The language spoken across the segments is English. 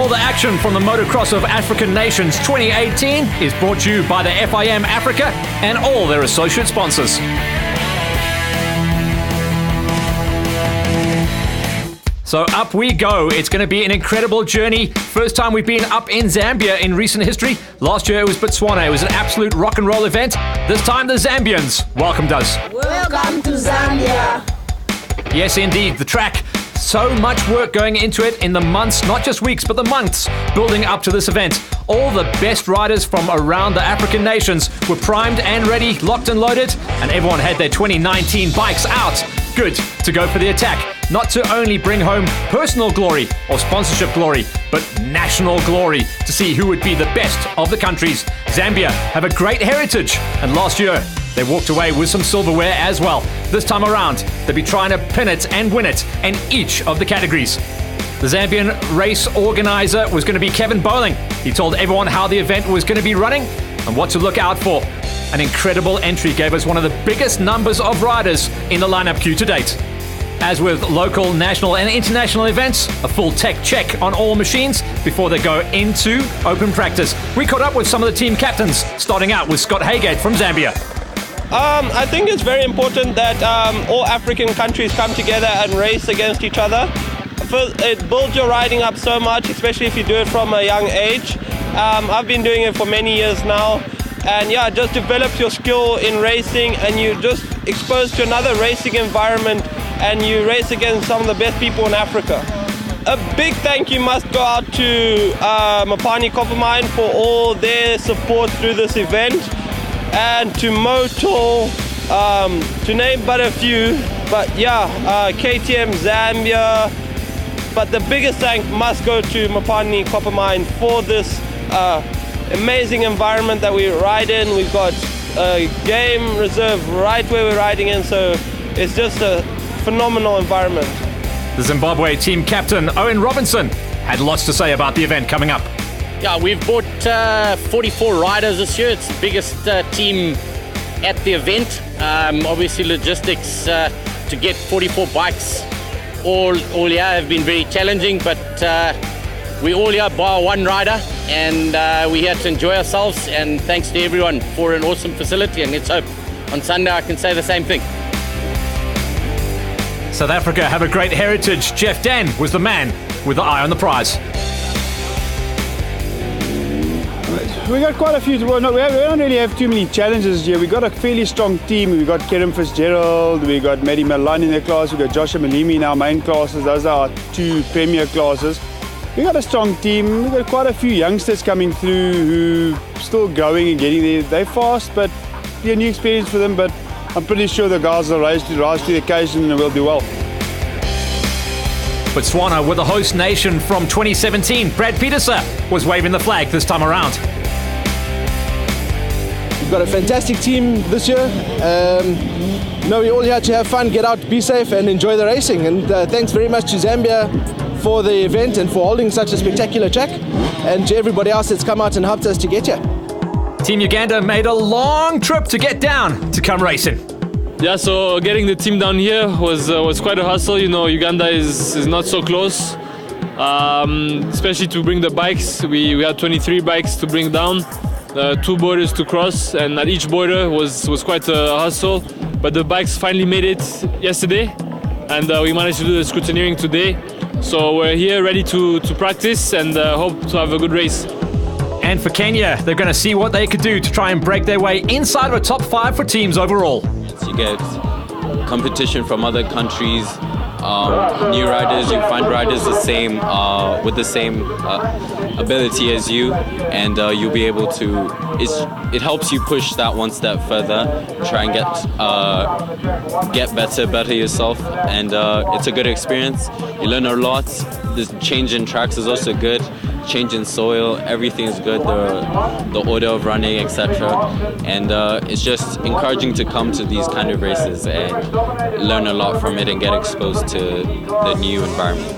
All the action from the Motocross of African Nations 2018 is brought to you by the FIM Africa and all their associate sponsors. So up we go. It's going to be an incredible journey. First time we've been up in Zambia in recent history. Last year it was Botswana. It was an absolute rock and roll event. This time the Zambians welcomed us. Welcome to Zambia. Yes, indeed. The track. So much work going into it in the months, not just weeks, but the months building up to this event. All the best riders from around the African nations were primed and ready, locked and loaded, and everyone had their 2019 bikes out. Good to go for the attack. Not to only bring home personal glory or sponsorship glory, but national glory to see who would be the best of the countries. Zambia have a great heritage, and last year they walked away with some silverware as well. This time around, they'll be trying to pin it and win it in each of the categories. The Zambian race organizer was going to be Kevin Bowling. He told everyone how the event was going to be running and what to look out for. An incredible entry gave us one of the biggest numbers of riders in the lineup queue to date. As with local, national and international events, a full tech check on all machines before they go into open practice. We caught up with some of the team captains, starting out with Scott Haygate from Zambia. I think it's very important that all African countries come together and race against each other. First, it builds your riding up so much, especially if you do it from a young age. I've been doing it for many years now, and yeah, it just develops your skill in racing, and you just exposed to another racing environment, and you race against some of the best people in Africa. A big thank you must go out to Mopani Copper Mine for all their support through this event, and to Moto, to name but a few, but yeah, KTM Zambia. But the biggest thank must go to Mopani Copper Mine for this amazing environment that we ride in. We've got a game reserve right where we're riding in, so it's just a phenomenal environment. The Zimbabwe team captain, Owen Robinson, had lots to say about the event coming up. Yeah, we've brought 44 riders this year. It's the biggest team at the event. Obviously logistics to get 44 bikes all year have been very challenging, but we all here bar one rider, and we're here to enjoy ourselves, and thanks to everyone for an awesome facility, and let's hope on Sunday I can say the same thing. South Africa have a great heritage. Jeff Dan was the man with the eye on the prize. We got quite a few. Well, no, we don't really have too many challenges here. We got a fairly strong team. We got Kerem Fitzgerald, we got Maddie Milan in their class, we got Joshua Malimi in our main classes. Those are our two premier classes. We got a strong team. We got quite a few youngsters coming through who are still growing and getting there. They're fast, but be a new experience for them. But I'm pretty sure the guys will rise to the occasion and will do well. Botswana were the host nation from 2017. Brad Peterson was waving the flag this time around. We've got a fantastic team this year. We're all here to have fun, get out, be safe and enjoy the racing. And thanks very much to Zambia for the event and for holding such a spectacular track, and to everybody else that's come out and helped us to get here. Team Uganda made a long trip to get down to come racing. Yeah, so getting the team down here was quite a hustle. You know, Uganda is not so close, especially to bring the bikes. We had 23 bikes to bring down, 2 borders to cross, and at each border was quite a hustle. But the bikes finally made it yesterday, and we managed to do the scrutineering today. So we're here ready to practice and hope to have a good race. And for Kenya, they're going to see what they could do to try and break their way inside of a top 5 for teams overall. You get competition from other countries, new riders, you find riders the same with the same ability as you, and you'll be able to. It helps you push that one step further, try and get better yourself, and it's a good experience. You learn a lot. The change in tracks is also good. Change in soil, everything is good. The order of running, etc. And it's just encouraging to come to these kind of races and learn a lot from it and get exposed to the new environment.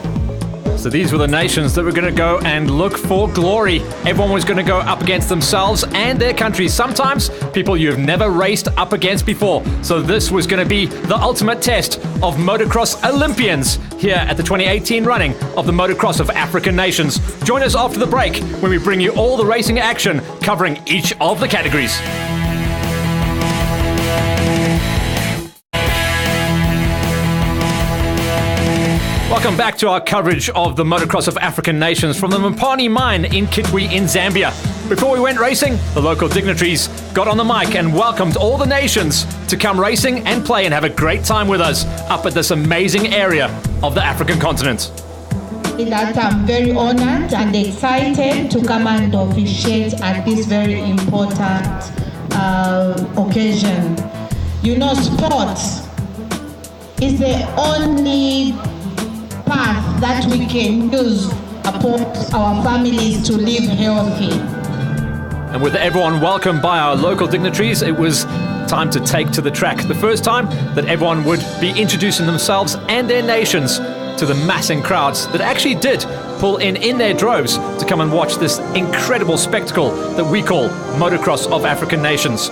So these were the nations that were going to go and look for glory. Everyone was going to go up against themselves and their countries. Sometimes people you've never raced up against before. So this was going to be the ultimate test of motocross Olympians here at the 2018 running of the Motocross of African Nations. Join us after the break when we bring you all the racing action covering each of the categories. Welcome back to our coverage of the Motocross of African Nations from the Mopani mine in Kitwe in Zambia. Before we went racing, the local dignitaries got on the mic and welcomed all the nations to come racing and play and have a great time with us up at this amazing area of the African continent. That I'm very honored and excited to come and officiate at this very important occasion. You know, sports is the only path that we can use upon our families to live healthy. And with everyone welcomed by our local dignitaries, it was time to take to the track. The first time that everyone would be introducing themselves and their nations to the massing crowds that actually did pull in their droves to come and watch this incredible spectacle that we call Motocross of African Nations.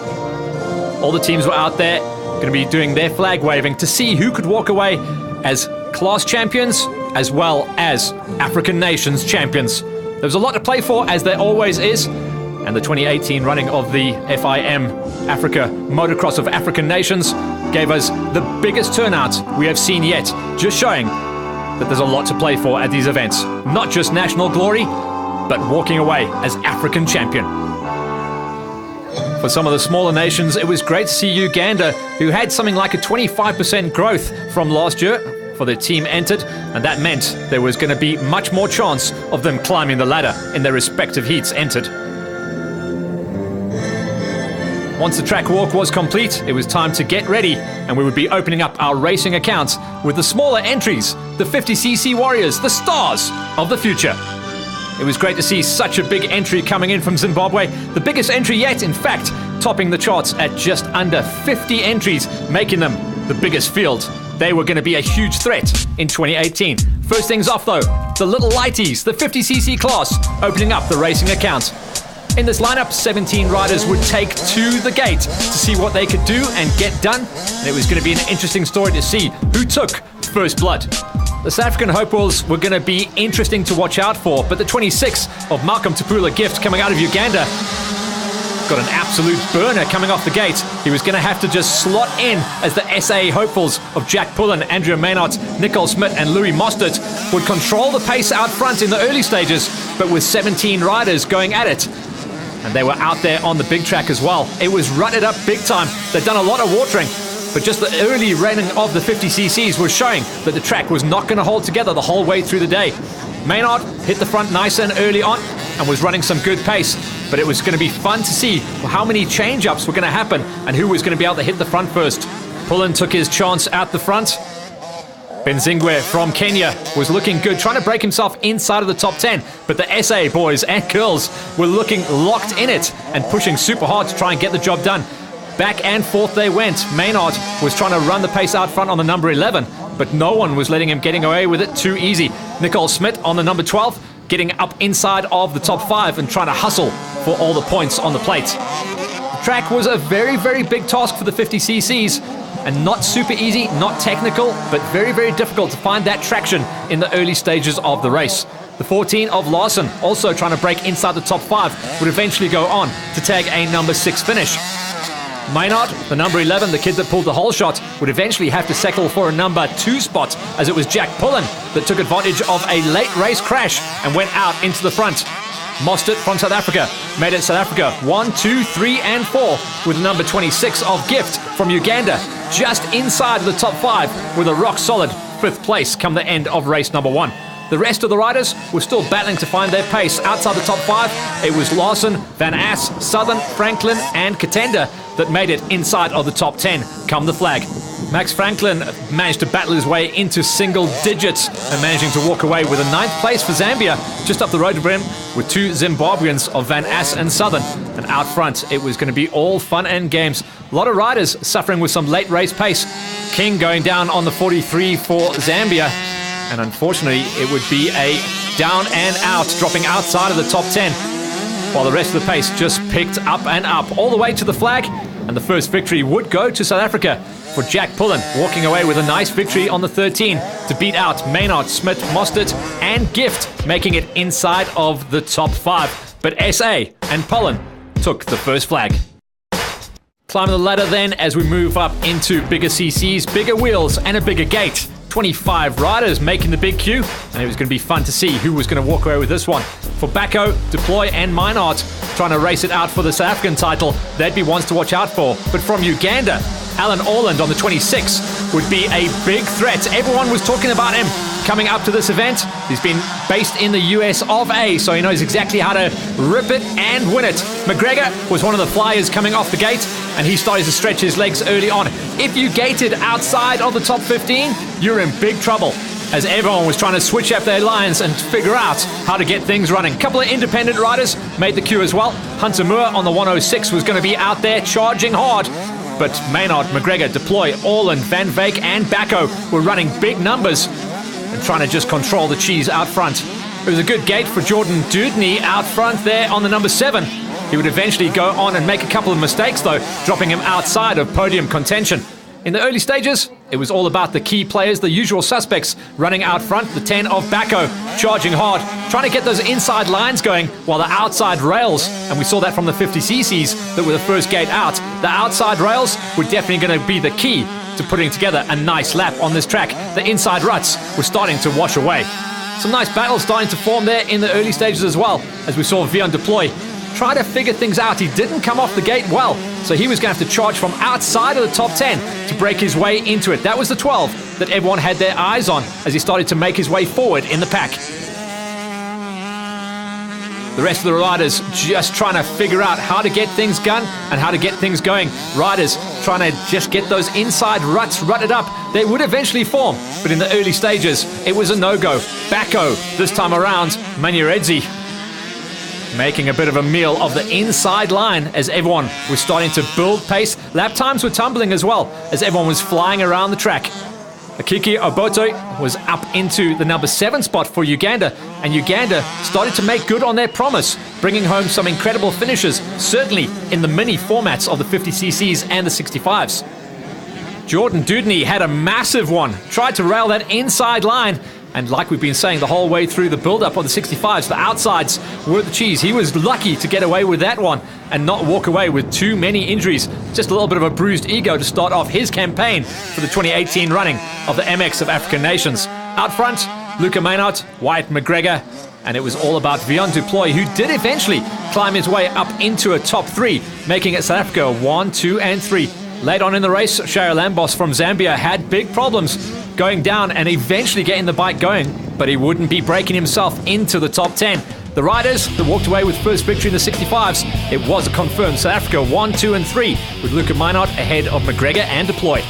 All the teams were out there going to be doing their flag waving to see who could walk away as class champions as well as African Nations champions. There was a lot to play for, as there always is, and the 2018 running of the FIM Africa Motocross of African Nations gave us the biggest turnout we have seen yet, just showing that there's a lot to play for at these events. Not just national glory, but walking away as African champion. For some of the smaller nations, it was great to see Uganda, who had something like a 25% growth from last year for their team entered, and that meant there was going to be much more chance of them climbing the ladder in their respective heats entered. Once the track walk was complete, it was time to get ready, and we would be opening up our racing accounts with the smaller entries, the 50cc warriors, the stars of the future. It was great to see such a big entry coming in from Zimbabwe, the biggest entry yet, in fact, topping the charts at just under 50 entries, making them the biggest field. They were going to be a huge threat in 2018. First things off though, the little lighties, the 50cc class, opening up the racing account. In this lineup, 17 riders would take to the gate to see what they could do and get done. And it was going to be an interesting story to see who took first blood. The South African hopefuls were going to be interesting to watch out for, but the 26 of Malcolm Tapula Gift coming out of Uganda got an absolute burner coming off the gate. He was going to have to just slot in as the SA hopefuls of Jack Pullen, Andrea Maynard, Nicole Smith and Louis Mostert would control the pace out front in the early stages, but with 17 riders going at it. And they were out there on the big track as well. It was rutted up big time. They'd done a lot of watering, but just the early running of the 50cc's was showing that the track was not going to hold together the whole way through the day. Maynard hit the front nice and early on and was running some good pace, but it was going to be fun to see how many change-ups were going to happen and who was going to be able to hit the front first. Pullen took his chance out the front. Benzingwe from Kenya was looking good, trying to break himself inside of the top 10, but the SA boys and girls were looking locked in it and pushing super hard to try and get the job done. Back and forth they went. Maynard was trying to run the pace out front on the number 11, but no one was letting him getting away with it too easy. Nicole Smith on the number 12, getting up inside of the top 5 and trying to hustle for all the points on the plate. The track was a very, very big task for the 50cc's, and not super easy, not technical, but very, very difficult to find that traction in the early stages of the race. The 14 of Larson, also trying to break inside the top 5, would eventually go on to tag a number 6 finish. Maynard, the number 11, the kid that pulled the whole shot, would eventually have to settle for a number 2 spot, as it was Jack Pullen that took advantage of a late race crash and went out into the front. Mostert from South Africa made it South Africa 1, 2, 3 and 4 with the number 26 of Gift from Uganda just inside the top 5 with a rock solid 5th place come the end of race number 1. The rest of the riders were still battling to find their pace outside the top 5. It was Larson, Van Ass, Southern, Franklin and Katenda that made it inside of the top 10 come the flag. Max Franklin managed to battle his way into single digits and managing to walk away with a 9th place for Zambia just up the road to him with 2 Zimbabweans of Van Ass and Southern. And out front, it was going to be all fun and games. A lot of riders suffering with some late race pace. King going down on the 43 for Zambia. And unfortunately, it would be a down and out, dropping outside of the top 10, while the rest of the pace just picked up and up, all the way to the flag. And the first victory would go to South Africa for Jack Pullen, walking away with a nice victory on the 13 to beat out Maynard, Smith, Mostert, and Gift, making it inside of the top 5. But SA and Pullen took the first flag. Climbing the ladder then as we move up into bigger CCs, bigger wheels, and a bigger gate. 25 riders making the big queue, and it was going to be fun to see who was going to walk away with this one. For Bacco, Deploy, and Minard trying to race it out for the South African title, they'd be ones to watch out for. But from Uganda, Alan Orland on the 26 would be a big threat. Everyone was talking about him coming up to this event. He's been based in the US of A, so he knows exactly how to rip it and win it. McGregor was one of the flyers coming off the gate, and he started to stretch his legs early on. If you gated outside of the top 15, you're in big trouble, as everyone was trying to switch up their lines and figure out how to get things running. A couple of independent riders made the queue as well. Hunter Moore on the 106 was going to be out there charging hard, but Maynard, McGregor, Deploy, Orland, Van Veek, and Bacco were running big numbers and trying to just control the cheese out front. It was a good gate for Jordan Dudney out front there on the number 7. He would eventually go on and make a couple of mistakes though, dropping him outside of podium contention. In the early stages, it was all about the key players, the usual suspects, running out front. The 10 of Bacco, charging hard, trying to get those inside lines going, while the outside rails, and we saw that from the 50cc's that were the first gate out, the outside rails were definitely going to be the key to putting together a nice lap on this track. The inside ruts were starting to wash away. Some nice battles starting to form there in the early stages as well, as we saw Vion Deploy try to figure things out. He didn't come off the gate well, so he was going to have to charge from outside of the top 10 to break his way into it. That was the 12 that everyone had their eyes on as he started to make his way forward in the pack. The rest of the riders just trying to figure out how to get things done and how to get things going. Riders trying to just get those inside ruts rutted up. They would eventually form, but in the early stages, it was a no-go. Bacco, this time around, Manuredzi making a bit of a meal of the inside line as everyone was starting to build pace. Lap times were tumbling as well as everyone was flying around the track. Akiki Obote was up into the number 7 spot for Uganda, and Uganda started to make good on their promise, bringing home some incredible finishes, certainly in the mini formats of the 50cc's and the 65s. Jordan Dudney had a massive one, tried to rail that inside line, and like we've been saying the whole way through the build-up of the 65s, the outsides were the cheese. He was lucky to get away with that one and not walk away with too many injuries. Just a little bit of a bruised ego to start off his campaign for the 2018 running of the MX of African Nations. Out front, Luca Maynard, Wyatt McGregor, and it was all about Vion Deploy, who did eventually climb his way up into a top 3, making it South Africa 1, 2, and 3. Late on in the race, Shaya Lambos from Zambia had big problems going down and eventually getting the bike going, but he wouldn't be breaking himself into the top 10. The riders that walked away with first victory in the 65s, it was a confirmed South Africa 1, 2, and 3, with Luca Maynard ahead of McGregor and Deploy.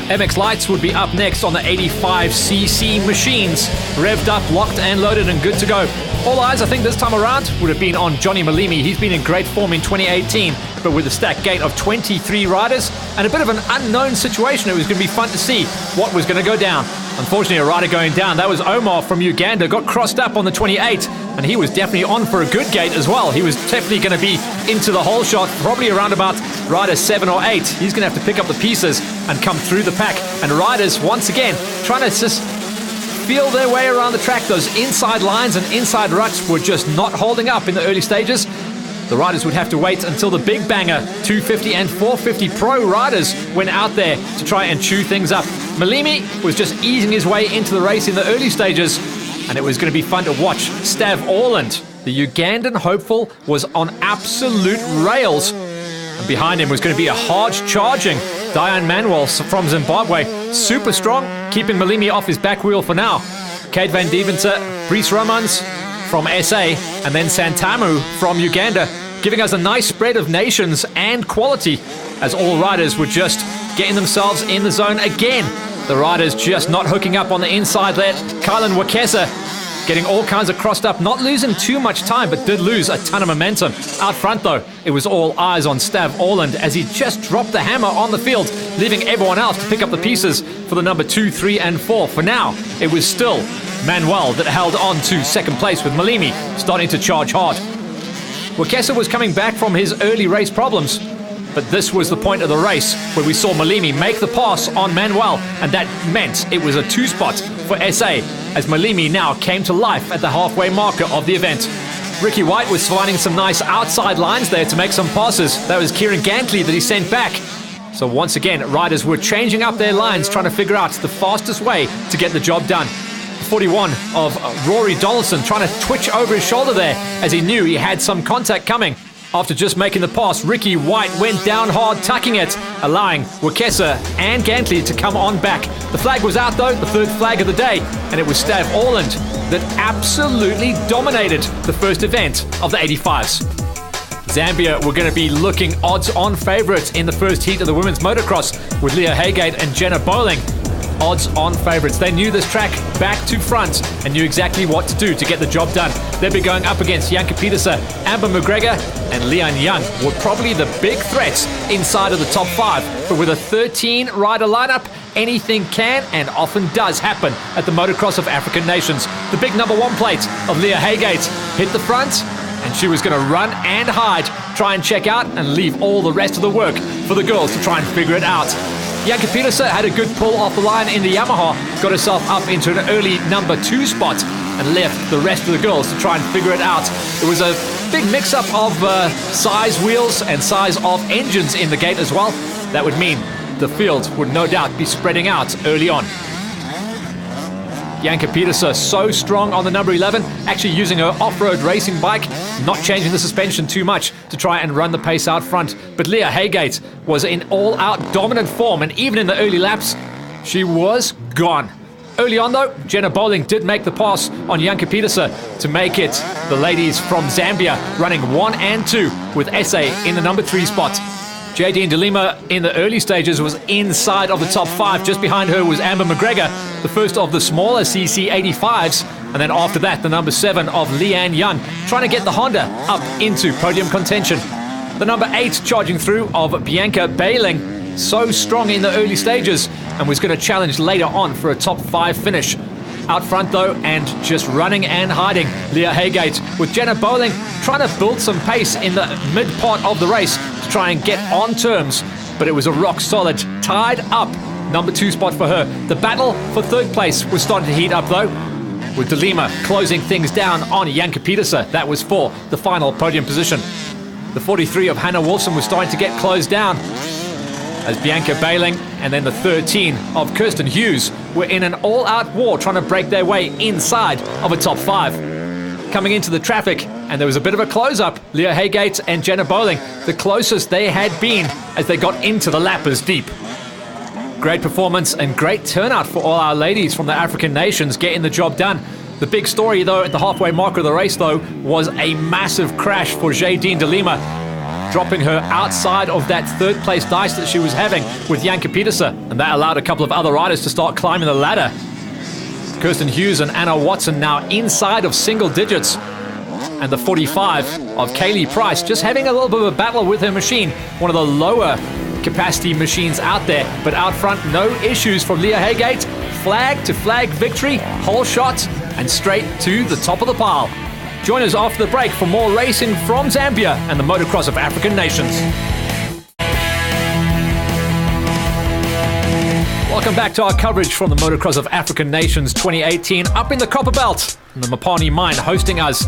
MX Lights would be up next on the 85cc machines, revved up, locked and loaded and good to go. All eyes, I think, this time around would have been on Johnny Malimi. He's been in great form in 2018, but with a stacked gate of 23 riders and a bit of an unknown situation, it was going to be fun to see what was going to go down. Unfortunately, a rider going down, that was Omar from Uganda, got crossed up on the 28, and he was definitely on for a good gate as well. He was definitely going to be into the whole shot, probably around about rider 7 or 8. He's going to have to pick up the pieces and come through the pack. And riders, once again, trying to just feel their way around the track. Those inside lines and inside ruts were just not holding up in the early stages. The riders would have to wait until the big banger 250 and 450 pro riders went out there to try and chew things up. Malimi was just easing his way into the race in the early stages, and it was going to be fun to watch. Stav Orland, the Ugandan hopeful, was on absolute rails, and behind him was going to be a hard-charging Diane Manuel from Zimbabwe. Super strong, keeping Malimi off his back wheel for now. Kate Van Deventer, Brice Romans from SA, and then Santamu from Uganda, giving us a nice spread of nations and quality as all riders were just getting themselves in the zone again. The riders just not hooking up on the inside there. Kylan Wakesa getting all kinds of crossed up, not losing too much time, but did lose a ton of momentum. Out front, though, it was all eyes on Stav Orland as he just dropped the hammer on the field, leaving everyone else to pick up the pieces for the number 2, 3, and 4. For now, it was still Manuel that held on to second place, with Malimi starting to charge hard. Wekesa was coming back from his early race problems, but this was the point of the race where we saw Malimi make the pass on Manuel, and that meant it was a 2-spot for SA as Malimi now came to life at the halfway marker of the event. Ricky White was finding some nice outside lines there to make some passes. That was Kieran Gantley that he sent back. So once again, riders were changing up their lines, trying to figure out the fastest way to get the job done. 41 of Rory Donaldson trying to twitch over his shoulder there as he knew he had some contact coming. After just making the pass, Ricky White went down hard, tucking it, allowing Wekesa and Gantley to come on back. The flag was out though, the third flag of the day, and it was Stav Orland that absolutely dominated the first event of the 85s. Zambia were going to be looking odds-on favourites in the first heat of the women's motocross, with Leah Haygate and Jenna Bowling odds-on favourites. They knew this track back to front and knew exactly what to do to get the job done. They'd be going up against Janke Pieterse, Amber McGregor, and Leon Young were probably the big threats inside of the top 5. But with a 13-rider lineup, anything can and often does happen at the Motocross of African Nations. The big number 1 plate of Leah Haygate hit the front, and she was going to run and hide, try and check out, and leave all the rest of the work for the girls to try and figure it out. Janke Pieterse had a good pull off the line in the Yamaha, got herself up into an early number 2 spot, and left the rest of the girls to try and figure it out. It was a big mix-up of size wheels and size of engines in the gate as well. That would mean the field would no doubt be spreading out early on. Janke Pieterse so strong on the number 11, actually using her off-road racing bike, not changing the suspension too much to try and run the pace out front. But Leah Haygate was in all-out dominant form, and even in the early laps, she was gone. Early on though, Jenna Bowling did make the pass on Janke Pieterse to make it the ladies from Zambia running 1 and 2 with SA in the number 3 spot. Jadine DeLima in the early stages was inside of the top 5. Just behind her was Amber McGregor, the first of the smaller CC85s. And then after that, the number 7 of Leanne Young, trying to get the Honda up into podium contention. The number 8 charging through of Bianca Bailing, so strong in the early stages, and was going to challenge later on for a top 5 finish. Out front though, and just running and hiding, Leah Haygate, with Jenna Bowling trying to build some pace in the mid part of the race to try and get on terms, but it was a rock solid, tied up number 2 spot for her. The battle for 3rd place was starting to heat up though, with DeLima closing things down on Janke Pieterse. That was for the final podium position. The 43 of Hannah Wilson was starting to get closed down, as Bianca Bailing and then the 13 of Kirsten Hughes were in an all-out war trying to break their way inside of a top 5. Coming into the traffic, and there was a bit of a close-up, Leah Haygate and Jenna Bowling, the closest they had been as they got into the lappers deep. Great performance and great turnout for all our ladies from the African nations getting the job done. The big story though at the halfway marker of the race though was a massive crash for Jadine DeLima, dropping her outside of that 3rd place dice that she was having with Janke Pieterse, and that allowed a couple of other riders to start climbing the ladder. Kirsten Hughes and Anna Watson now inside of single digits, and the 45 of Kaylee Price just having a little bit of a battle with her machine, one of the lower capacity machines out there, but out front no issues from Leah Haygate. Flag to flag victory, whole shot, and straight to the top of the pile. Join us after the break for more racing from Zambia and the Motocross of African Nations. Welcome back to our coverage from the Motocross of African Nations 2018 up in the Copper Belt, and the Mopani Mine hosting us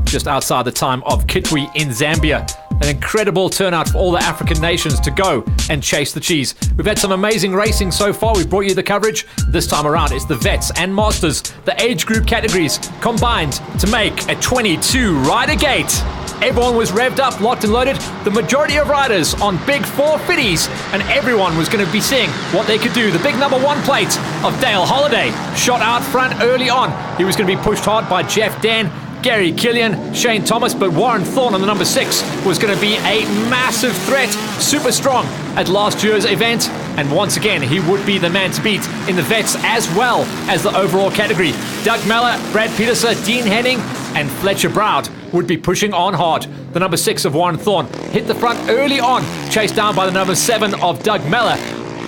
just outside the time of Kitwe in Zambia. An incredible turnout for all the African nations to go and chase the cheese. We've had some amazing racing so far. We've brought you the coverage. This time around, it's the vets and masters, the age group categories combined to make a 22-rider gate. Everyone was revved up, locked and loaded. The majority of riders on big 450s, and everyone was going to be seeing what they could do. The big number 1 plate of Dale Holliday shot out front early on. He was going to be pushed hard by Jeff Dan, Gary Killian, Shane Thomas, but Warren Thorne on the number 6 was going to be a massive threat, super strong at last year's event. And once again, he would be the man to beat in the vets as well as the overall category. Doug Meller, Brad Peterson, Dean Henning, and Fletcher Broud would be pushing on hard. The number 6 of Warren Thorne hit the front early on, chased down by the number 7 of Doug Meller.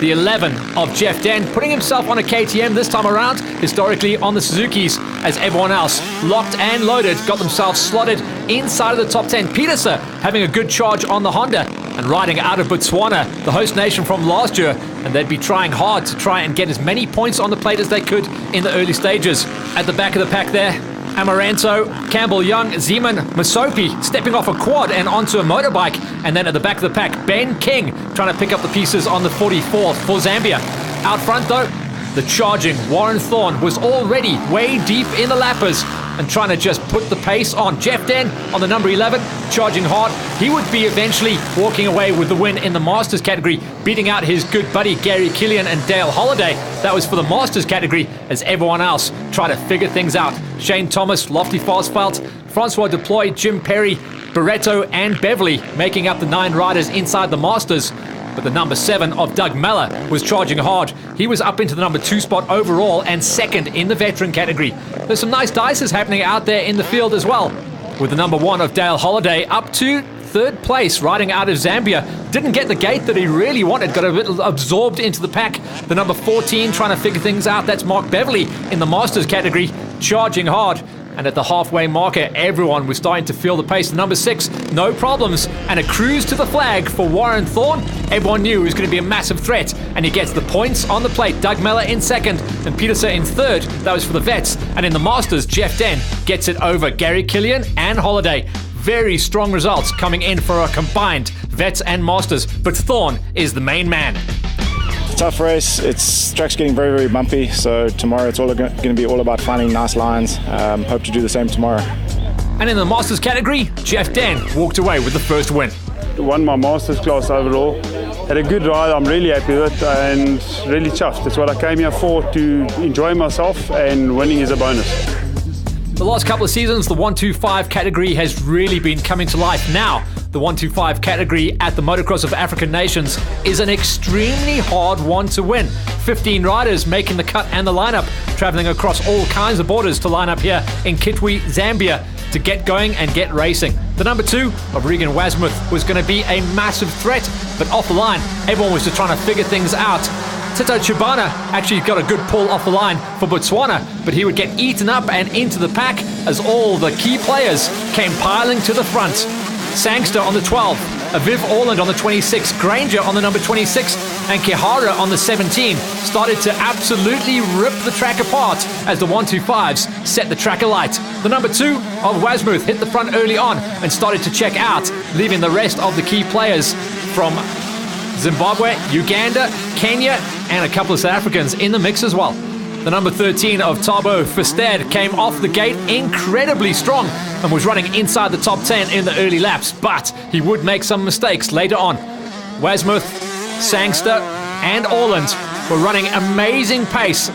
The 11 of Jeff Den, putting himself on a KTM this time around, historically on the Suzukis, as everyone else, locked and loaded, got themselves slotted inside of the top 10. Peterson having a good charge on the Honda and riding out of Botswana, the host nation from last year, and they'd be trying hard to try and get as many points on the plate as they could in the early stages. At the back of the pack there, Amaranto, Campbell Young, Zeman, Masopi stepping off a quad and onto a motorbike. And then at the back of the pack, Ben King trying to pick up the pieces on the 44th for Zambia. Out front though, the charging Warren Thorne was already way deep in the lappers and trying to just put the pace on. Jeff Den on the number 11, charging hard. He would be eventually walking away with the win in the Masters category, beating out his good buddy Gary Killian and Dale Holliday. That was for the Masters category, as everyone else tried to figure things out. Shane Thomas, Lofty Fastfelt, Francois Deploy, Jim Perry, Barreto and Beverly making up the 9 riders inside the Masters. But the number 7 of Doug Meller was charging hard. He was up into the number 2 spot overall and second in the veteran category. There's some nice dices happening out there in the field as well, with the number 1 of Dale Holliday up to 3rd place, riding out of Zambia. Didn't get the gate that he really wanted, got a bit absorbed into the pack. The number 14 trying to figure things out, that's Mark Beverly in the Masters category, charging hard. And at the halfway marker, everyone was starting to feel the pace. The number 6, no problems. And a cruise to the flag for Warren Thorne. Everyone knew he was going to be a massive threat. And he gets the points on the plate. Doug Meller in 2nd and Peterson in 3rd. That was for the vets. And in the Masters, Jeff Den gets it over Gary Killian and Holliday. Very strong results coming in for a combined vets and Masters. But Thorne is the main man. Tough race. Track's getting very, very bumpy. So tomorrow it's all going to be all about finding nice lines. Hope to do the same tomorrow. And in the Masters category, Jeff Den walked away with the first win. Won my Masters class overall. Had a good ride. I'm really happy with it and really chuffed. It's what I came here for, to enjoy myself, and winning is a bonus. The last couple of seasons, the 125 category has really been coming to life. Now, the 125 category at the Motocross of African Nations is an extremely hard one to win. 15 riders making the cut and the lineup, traveling across all kinds of borders to line up here in Kitwe, Zambia, to get going and get racing. The number 2 of Regan Wasmuth was going to be a massive threat, but off the line, everyone was just trying to figure things out. Tito Chibana actually got a good pull off the line for Botswana, but he would get eaten up and into the pack as all the key players came piling to the front. Sangster on the 12, Aviv Orland on the 26, Granger on the number 26, and Kihara on the 17 started to absolutely rip the track apart as the 125s set the track alight. The number 2 of Wasmuth hit the front early on and started to check out, leaving the rest of the key players from Zimbabwe, Uganda, Kenya, and a couple of South Africans in the mix as well. The number 13 of Thabo Versteed came off the gate incredibly strong and was running inside the top 10 in the early laps, but he would make some mistakes later on. Wasmuth, Sangster, and Orland were running amazing pace,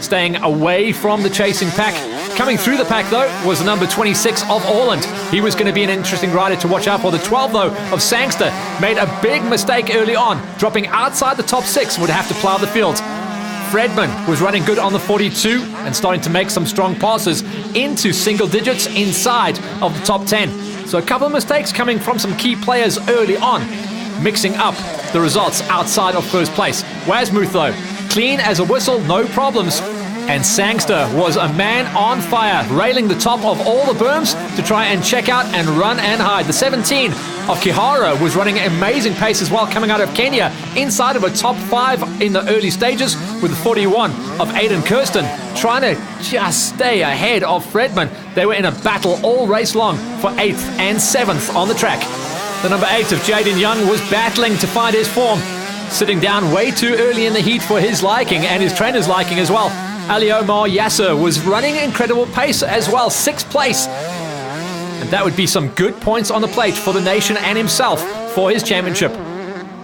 staying away from the chasing pack. Coming through the pack, though, was the number 26 of Orland. He was going to be an interesting rider to watch out for. The 12, though, of Sangster made a big mistake early on, dropping outside the top 6, would have to plough the field. Fredman was running good on the 42 and starting to make some strong passes into single digits inside of the top 10. So a couple of mistakes coming from some key players early on, mixing up the results outside of first place. Wasmuth, though, clean as a whistle, no problems. And Sangster was a man on fire, railing the top of all the berms to try and check out and run and hide. The 17 of Kihara was running amazing pace as well, coming out of Kenya, inside of a top 5 in the early stages, with the 41 of Aidan Kirsten trying to just stay ahead of Fredman. They were in a battle all race long for 8th and 7th on the track. The number 8 of Jaden Young was battling to find his form, sitting down way too early in the heat for his liking and his trainer's liking as well. Ali Omar Yasser was running incredible pace as well, 6th place. And that would be some good points on the plate for the nation and himself for his championship.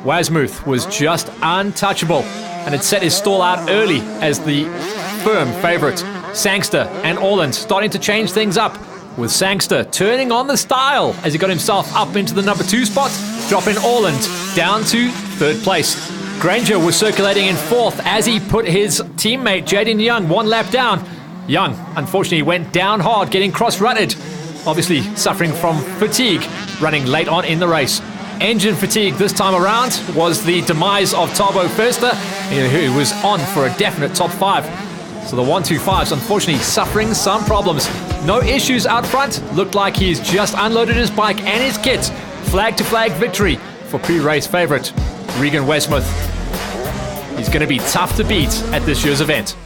Wasmuth was just untouchable and had set his stall out early as the firm favourite. Sangster and Orland starting to change things up, with Sangster turning on the style as he got himself up into the number 2 spot, dropping Orland down to 3rd place. Granger was circulating in 4th as he put his teammate Jaden Young 1 lap down. Young, unfortunately, went down hard, getting cross-rutted. Obviously suffering from fatigue, running late on in the race. Engine fatigue this time around was the demise of Thabo Förster, who was on for a definite top 5. So the 125's unfortunately suffering some problems. No issues out front. Looked like he's just unloaded his bike and his kit. Flag-to-flag victory for pre-race favourite Regan Westmuth. He's going to be tough to beat at this year's event.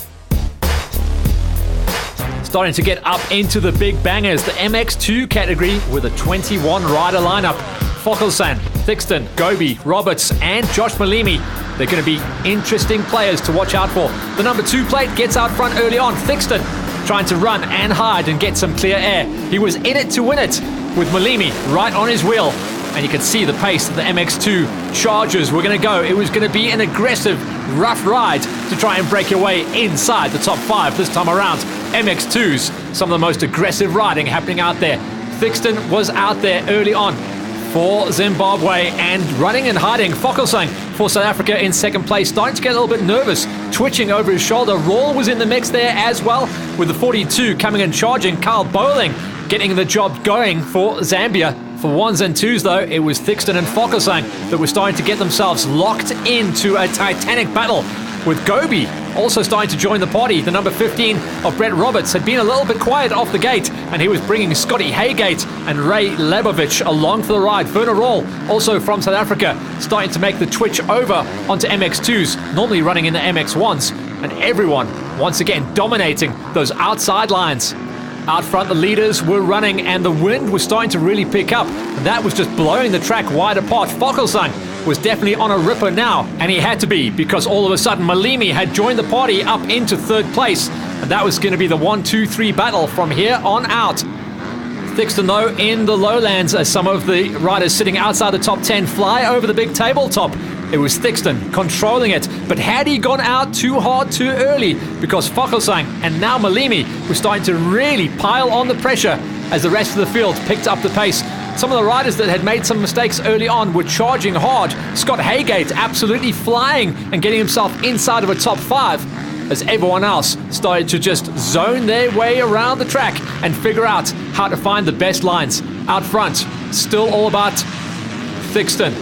Starting to get up into the big bangers, the MX2 category with a 21 rider lineup. Fokkelsang, Thixton, Gobi, Roberts and Josh Malimi. They're going to be interesting players to watch out for. The number 2 plate gets out front early on. Thixton trying to run and hide and get some clear air. He was in it to win it with Malimi right on his wheel. And you can see the pace that the MX2 Chargers were going to go. It was going to be an aggressive, rough ride to try and break your way inside the top 5 this time around. MX2s, some of the most aggressive riding happening out there. Thixton was out there early on for Zimbabwe and running and hiding. Fokkelsang for South Africa in 2nd place, starting to get a little bit nervous, twitching over his shoulder. Rawl was in the mix there as well, with the 42 coming and charging. Carl Bowling getting the job going for Zambia. For 1s and 2s though, it was Thixton and Fokkelsang that were starting to get themselves locked into a titanic battle, with Gobi also starting to join the party. The number 15 of Brett Roberts had been a little bit quiet off the gate, and he was bringing Scotty Haygate and Ray Lebovich along for the ride. Werner Rawl, also from South Africa, starting to make the twitch over onto MX2s, normally running in the MX1s, and everyone once again dominating those outside lines. Out front, the leaders were running, and the wind was starting to really pick up, and that was just blowing the track wide apart. Fokkelsang was definitely on a ripper now, and he had to be, because all of a sudden Malimi had joined the party up into 3rd place, and that was going to be the 1-2-3 battle from here on out. Thixton though in the lowlands, as some of the riders sitting outside the top 10 fly over the big tabletop. It was Thixton controlling it, but had he gone out too hard too early, because Fokkelsang and now Malimi were starting to really pile on the pressure as the rest of the field picked up the pace. Some of the riders that had made some mistakes early on were charging hard. Scott Haygate absolutely flying and getting himself inside of a top 5, as everyone else started to just zone their way around the track and figure out how to find the best lines. Out front, still all about Thixton.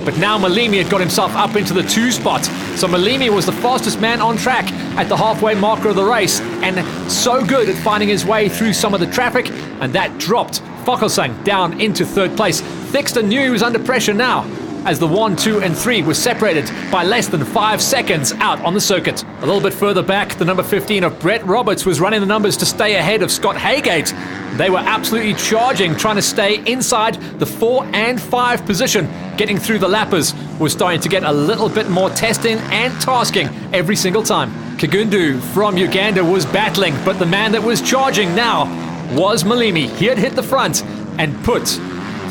But now Malimi had got himself up into the 2 spot. So Malimi was the fastest man on track at the halfway marker of the race, and so good at finding his way through some of the traffic, and that dropped Fokkelsang down into 3rd place. Thixton knew he was under pressure now, as the 1, 2 and 3 were separated by less than 5 seconds out on the circuit. A little bit further back, the number 15 of Brett Roberts was running the numbers to stay ahead of Scott Haygate. They were absolutely charging, trying to stay inside the 4 and 5 position. Getting through the lappers was starting to get a little bit more testing and tasking every single time. Kagundu from Uganda was battling, but the man that was charging now was Malimi. He had hit the front and put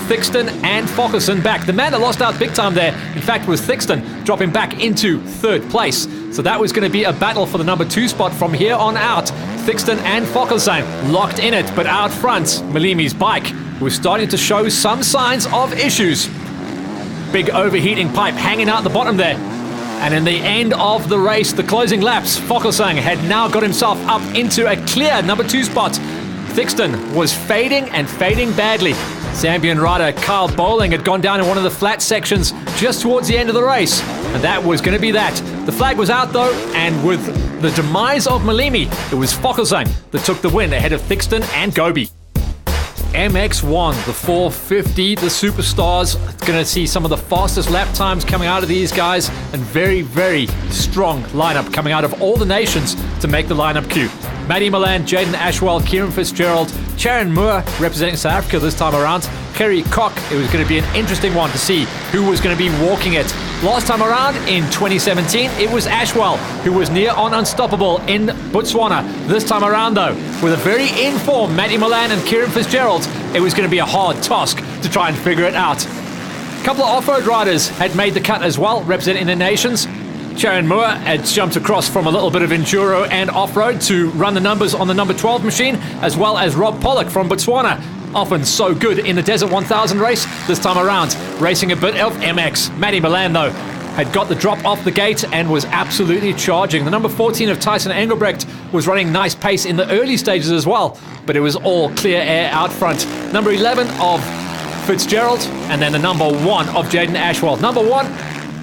Thixton and Fokkelsang back. The man that lost out big time there, in fact, was Thixton, dropping back into 3rd place. So that was going to be a battle for the number 2 spot from here on out. Thixton and Fokkelsang locked in it, but out front, Malimi's bike was starting to show some signs of issues. Big overheating pipe hanging out the bottom there. And in the end of the race, the closing laps, Fokkelsang had now got himself up into a clear number 2 spot. Thixton was fading and fading badly. Zambian rider Carl Bowling had gone down in one of the flat sections just towards the end of the race, and that was going to be that. The flag was out though, and with the demise of Malimi, it was Fokkelsang that took the win ahead of Thixton and Gobi. MX1, the 450, the superstars. It's going to see some of the fastest lap times coming out of these guys, and very, very strong lineup coming out of all the nations to make the lineup queue. Maddie Milan, Jaden Ashwell, Kieran Fitzgerald, Sharon Moore representing South Africa this time around, Kerry Cock. It was going to be an interesting one to see who was going to be walking it. Last time around in 2017, it was Ashwell who was near on unstoppable in Botswana. This time around though, with a very in-form Maddie Milan and Kieran Fitzgerald, it was going to be a hard task to try and figure it out. A couple of off-road riders had made the cut as well, representing the nations. Sharon Moore had jumped across from a little bit of enduro and off-road to run the numbers on the number 12 machine, as well as Rob Pollock from Botswana. Often so good in the Desert 1000 race, this time around racing a bit of MX. Maddie Milan though, had got the drop off the gate and was absolutely charging. The number 14 of Tyson Engelbrecht was running nice pace in the early stages as well, but it was all clear air out front. Number 11 of Fitzgerald, and then the number 1 of Jaden Ashwell. Number 1,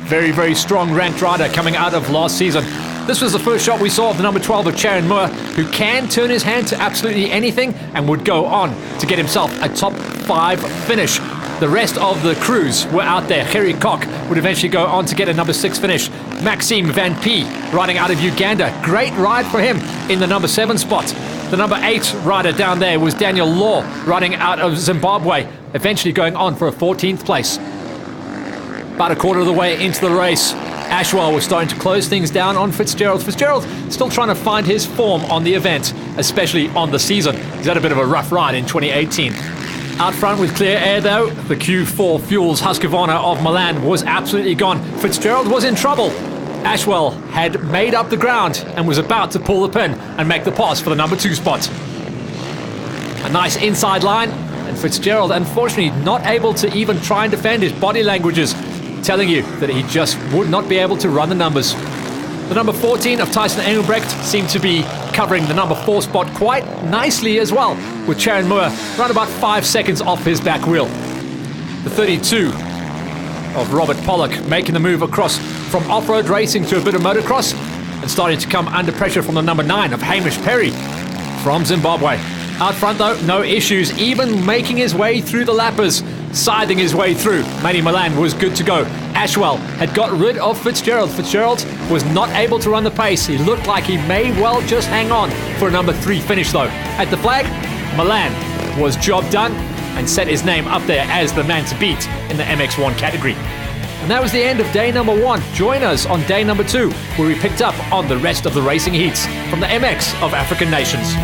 very, very strong ranked rider coming out of last season. This was the first shot we saw of the number 12 of Charon Moore, who can turn his hand to absolutely anything and would go on to get himself a top 5 finish. The rest of the crews were out there. Gerry Koch would eventually go on to get a number 6 finish. Maxime Van P riding out of Uganda. Great ride for him in the number 7 spot. The number 8 rider down there was Daniel Law riding out of Zimbabwe, eventually going on for a 14th place. About a quarter of the way into the race, Ashwell was starting to close things down on Fitzgerald. Fitzgerald still trying to find his form on the event, especially on the season. He's had a bit of a rough ride in 2018. Out front with clear air though, the Q4 Fuels Husqvarna of Milan was absolutely gone. Fitzgerald was in trouble. Ashwell had made up the ground and was about to pull the pin and make the pass for the number 2 spot. A nice inside line, and Fitzgerald unfortunately not able to even try and defend. His body languages telling you that he just would not be able to run the numbers. The number 14 of Tyson Engelbrecht seemed to be covering the number 4 spot quite nicely as well, with Charon Moore around about 5 seconds off his back wheel. The 32 of Robert Pollock making the move across from off-road racing to a bit of motocross and starting to come under pressure from the number 9 of Hamish Perry from Zimbabwe. Out front though, no issues, even making his way through the lappers, scything his way through. Manny Milan was good to go. Ashwell had got rid of Fitzgerald. Fitzgerald was not able to run the pace. He looked like he may well just hang on for a number 3 finish though. At the flag, Milan was job done and set his name up there as the man to beat in the MX1 category. And that was the end of day number 1. Join us on day number 2, where we picked up on the rest of the racing heats from the MX of African Nations.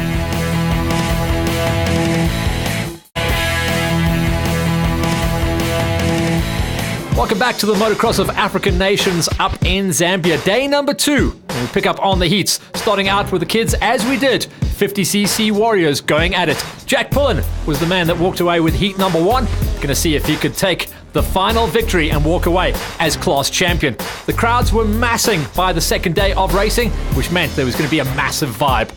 Welcome back to the Motocross of African Nations up in Zambia. Day number 2. And we pick up on the heats, starting out with the kids as we did. 50cc Warriors going at it. Jack Pullen was the man that walked away with heat number 1. Going to see if he could take the final victory and walk away as class champion. The crowds were massing by the second day of racing, which meant there was going to be a massive vibe.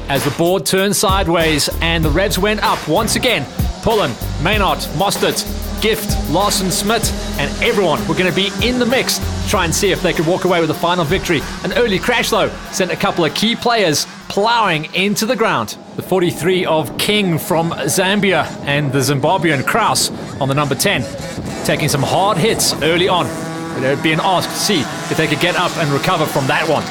As the board turned sideways and the revs went up once again, Pullen, Maynard, Mostert, Gift, Larson, Smith, and everyone were going to be in the mix to try and see if they could walk away with a final victory. An early crash, though, sent a couple of key players plowing into the ground. The 43 of King from Zambia and the Zimbabwean Kraus on the number 10, taking some hard hits early on. They were being asked to see if they could get up and recover from that one.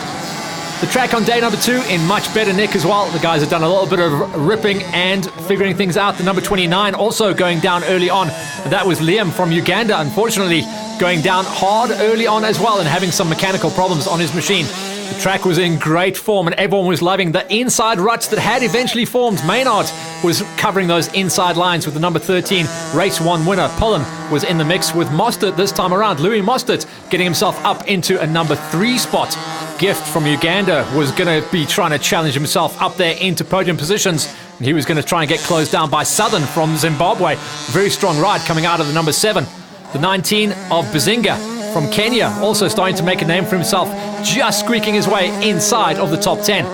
The track on day number 2 in much better nick as well. The guys have done a little bit of ripping and figuring things out. The number 29 also going down early on. And that was Liam from Uganda, unfortunately, going down hard early on as well and having some mechanical problems on his machine. The track was in great form and everyone was loving the inside ruts that had eventually formed. Maynard was covering those inside lines with the number 13 race 1 winner. Pullen was in the mix with Mostert this time around. Louis Mostert getting himself up into a number 3 spot. Gift from Uganda was going to be trying to challenge himself up there into podium positions. And he was going to try and get closed down by Southern from Zimbabwe. Very strong ride coming out of the number 7. The 19 of Bazinga from Kenya also starting to make a name for himself, just squeaking his way inside of the top 10.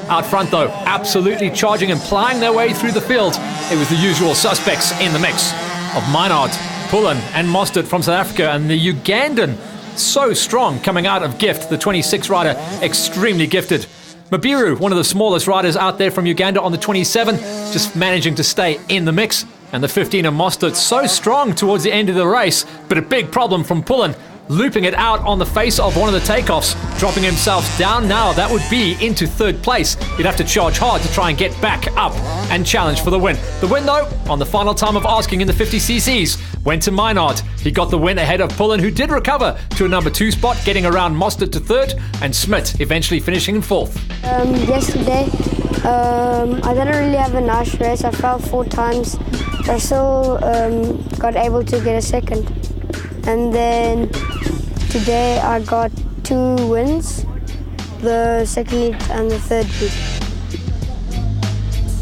Out front though, absolutely charging and plying their way through the field. It was the usual suspects in the mix of Maynard, Pullen and Mostert from South Africa, and the Ugandan so strong coming out of Gift, the 26 rider, extremely gifted. Mabiru, one of the smallest riders out there from Uganda on the 27, just managing to stay in the mix. And the 15 of Mostert, so strong towards the end of the race, but a big problem from Pullen, looping it out on the face of one of the takeoffs, dropping himself down now. That would be into 3rd place. He'd have to charge hard to try and get back up and challenge for the win. The win, though, on the final time of asking in the 50cc's, went to Maynard. He got the win ahead of Pullen, who did recover to a number 2 spot, getting around Mostert to 3rd, and Smith eventually finishing in 4th. Yesterday, I didn't really have a nice race. I fell 4 times. I still got able to get a 2nd. And then today I got 2 wins, the 2nd heat and the 3rd heat.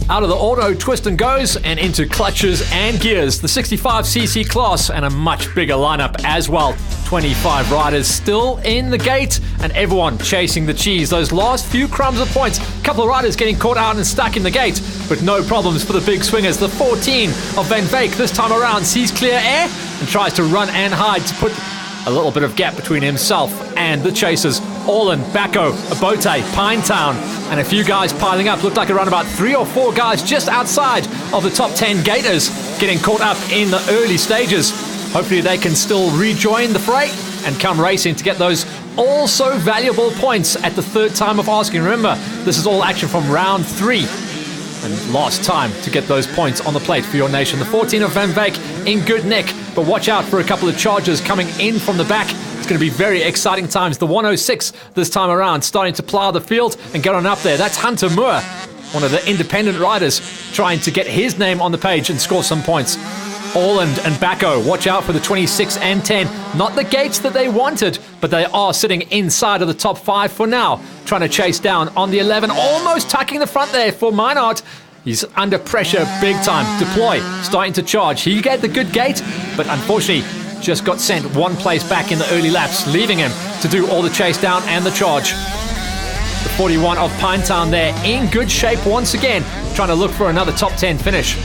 Out of the auto twist and goes and into clutches and gears, the 65cc class and a much bigger lineup as well. 25 riders still in the gate and everyone chasing the cheese. Those last few crumbs of points, a couple of riders getting caught out and stuck in the gate, but no problems for the big swingers. The 14 of Van Veek this time around sees clear air and tries to run and hide to put a little bit of gap between himself and the chasers. Orland, Bacco, Abote, Pinetown, and a few guys piling up. Looked like around about 3 or 4 guys just outside of the top 10 gators getting caught up in the early stages. Hopefully they can still rejoin the fray and come racing to get those also valuable points at the third time of asking. Remember, this is all action from round 3. And last time to get those points on the plate for your nation. The 14 of Van Veek in good nick, but watch out for a couple of chargers coming in from the back. It's going to be very exciting times. The 106 this time around starting to plough the field and get on up there. That's Hunter Moore, one of the independent riders, trying to get his name on the page and score some points. Orland and Bacco, watch out for the 26 and 10. Not the gates that they wanted, but they are sitting inside of the top 5 for now. Trying to chase down on the 11, almost tucking the front there for Meinhardt. He's under pressure big time. Deploy, starting to charge. He get the good gate, but unfortunately just got sent one place back in the early laps, leaving him to do all the chase down and the charge. The 41 of Pinetown there in good shape once again, trying to look for another top 10 finish.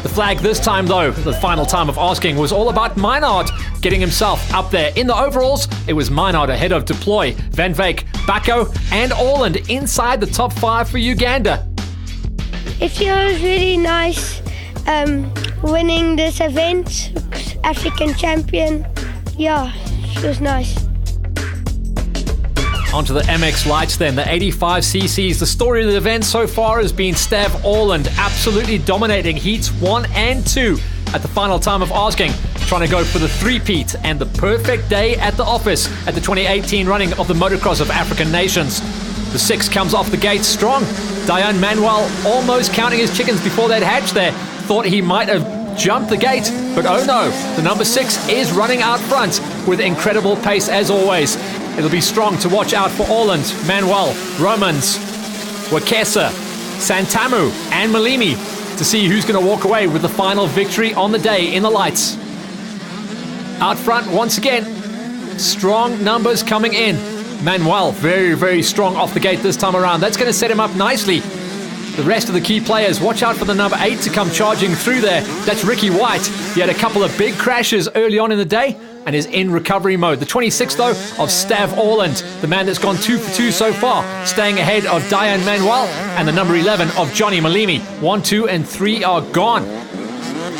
The flag this time, though, the final time of asking, was all about Meinhardt getting himself up there. In the overalls, it was Meinhardt ahead of Deploy, Van Veek, Bacco, and Orland inside the top 5 for Uganda. It feels really nice winning this event, African champion. Yeah, it was nice. Onto the MX lights then, the 85cc's. The story of the event so far has been Stav Orland absolutely dominating heats 1 and 2 at the final time of asking, trying to go for the three-peat and the perfect day at the office at the 2018 running of the Motocross of African Nations. The 6 comes off the gate strong. Diane Manuel almost counting his chickens before they'd hatched there. Thought he might have jumped the gate, but oh no, the number 6 is running out front with incredible pace as always. It'll be strong to watch out for Orland, Manuel, Romans, Wakesa, Santamu, and Malimi to see who's going to walk away with the final victory on the day in the lights. Out front once again, strong numbers coming in. Manuel, very, very strong off the gate this time around. That's going to set him up nicely. The rest of the key players, watch out for the number 8 to come charging through there. That's Ricky White. He had a couple of big crashes early on in the day and is in recovery mode. The 26, though, of Stav Orland, the man that's gone 2 for 2 so far, staying ahead of Diane Manuel, and the number 11 of Johnny Malimi. 1, 2, and 3 are gone.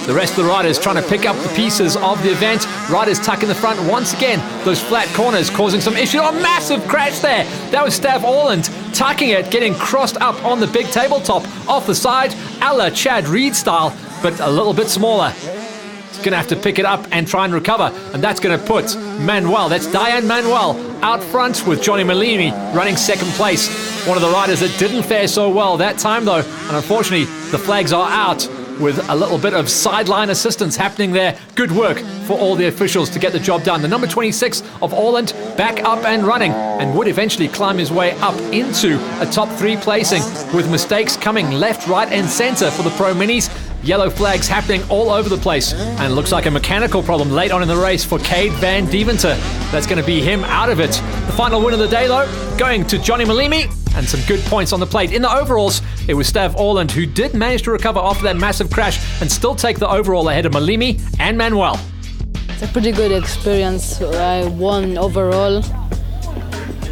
The rest of the riders trying to pick up the pieces of the event. Riders tuck in the front once again. Those flat corners causing some issue. A massive crash there. That was Stav Orland tucking it, getting crossed up on the big tabletop off the side, a la Chad Reed style, but a little bit smaller. He's going to have to pick it up and try and recover, and that's going to put Manuel, that's Diane Manuel, out front with Johnny Malimi running second place. One of the riders that didn't fare so well that time, though, and unfortunately the flags are out, with a little bit of sideline assistance happening there. Good work for all the officials to get the job done. The number 26 of Orland back up and running and would eventually climb his way up into a top 3 placing, with mistakes coming left, right and center for the Pro Minis. Yellow flags happening all over the place, and looks like a mechanical problem late on in the race for Cade Van Deventer. That's going to be him out of it. The final win of the day, though, going to Johnny Malimi, and some good points on the plate. In the overalls, it was Stav Orland who did manage to recover after that massive crash and still take the overall ahead of Malimi and Manuel. It's a pretty good experience. I won overall,